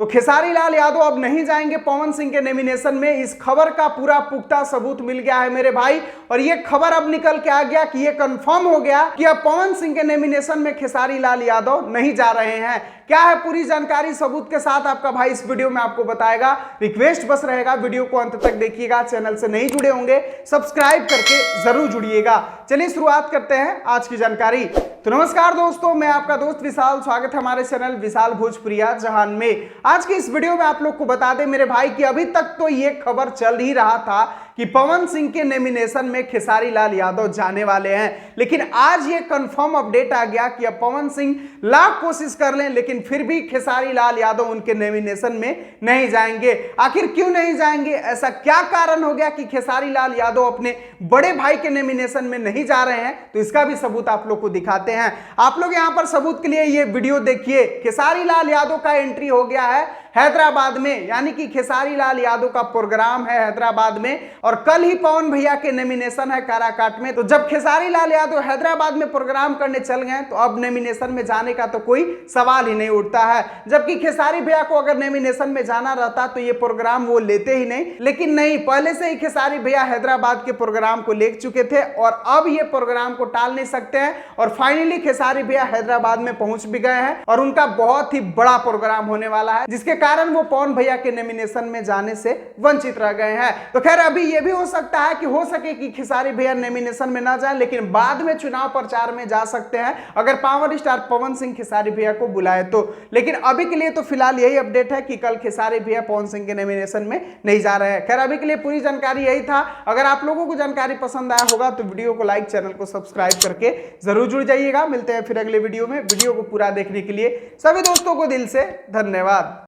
तो खेसारी लाल यादव अब नहीं जाएंगे पवन सिंह के नॉमिनेशन में। इस खबर का पूरा पुख्ता सबूत मिल गया है मेरे भाई, और ये खबर अब निकल के आ गया कि ये कंफर्म हो गया कि अब पवन सिंह के नॉमिनेशन में खेसारी लाल यादव नहीं जा रहे हैं। क्या है पूरी जानकारी सबूत के साथ आपका भाई इस वीडियो में आपको बताएगा। रिक्वेस्ट बस रहेगा वीडियो को अंत तक देखिएगा, चैनल से नहीं जुड़े होंगे सब्सक्राइब करके जरूर जुड़िएगा। चलिए शुरुआत करते हैं आज की जानकारी। तो नमस्कार दोस्तों, मैं आपका दोस्त विशाल, स्वागत है हमारे चैनल विशाल भोजपुरिया जहान में। आज की इस वीडियो में आप लोग को बता दें मेरे भाई कि अभी तक तो ये खबर चल ही रहा था कि पवन सिंह के नॉमिनेशन में खेसारी लाल यादव जाने वाले हैं, लेकिन आज ये कंफर्म अपडेट आ गया कि अब पवन सिंह लाख कोशिश कर लें लेकिन फिर भी खेसारी लाल यादव उनके नॉमिनेशन में नहीं जाएंगे। आखिर क्यों नहीं जाएंगे, ऐसा क्या कारण हो गया कि खेसारी लाल यादव अपने बड़े भाई के नॉमिनेशन में नहीं जा रहे हैं, तो इसका भी सबूत आप लोग को दिखाते हैं। आप लोग यहां पर सबूत के लिए ये वीडियो देखिए। खेसारी लाल यादव का एंट्री हो गया है हैदराबाद में, यानी कि खेसारी लाल यादव का प्रोग्राम है हैदराबाद में, और कल ही पवन भैया के नॉमिनेशन है काराकाट में। तो जब खेसारी लाल यादव हैदराबाद में प्रोग्राम करने चल गए तो अब नॉमिनेशन में जाने का तो कोई सवाल ही नहीं उठता है। जबकि खेसारी भैया को अगर नॉमिनेशन में जाना रहता तो ये प्रोग्राम वो लेते ही नहीं, लेकिन नहीं, पहले से ही खेसारी भैया हैदराबाद के प्रोग्राम को ले चुके थे और अब ये प्रोग्राम को टाल नहीं सकते हैं। और फाइनली खेसारी भैया हैदराबाद में पहुंच भी गए हैं और उनका बहुत ही बड़ा प्रोग्राम होने वाला है, जिसके कारण वो पवन भैया के नॉमिनेशन में जाने से वंचित रह गए हैं। तो खैर अभी ये भी हो सकता है कि हो सके कि खेसारी भैया नॉमिनेशन में ना जाए, लेकिन बाद में चुनाव प्रचार में जा सकते हैं अगर पावर स्टार पवन सिंह खेसारी भैया को बुलाए तो। लेकिन अभी के लिए तो फिलहाल यही अपडेट है कि कल खेसारी भैया पवन सिंह के नॉमिनेशन में नहीं जा रहे हैं। खैर अभी के लिए पूरी जानकारी यही था। अगर आप लोगों को जानकारी पसंद आया होगा तो वीडियो को लाइक, चैनल को सब्सक्राइब करके जरूर जुड़ जाइएगा। मिलते हैं फिर अगले वीडियो में। वीडियो को पूरा देखने के लिए सभी दोस्तों को दिल से धन्यवाद।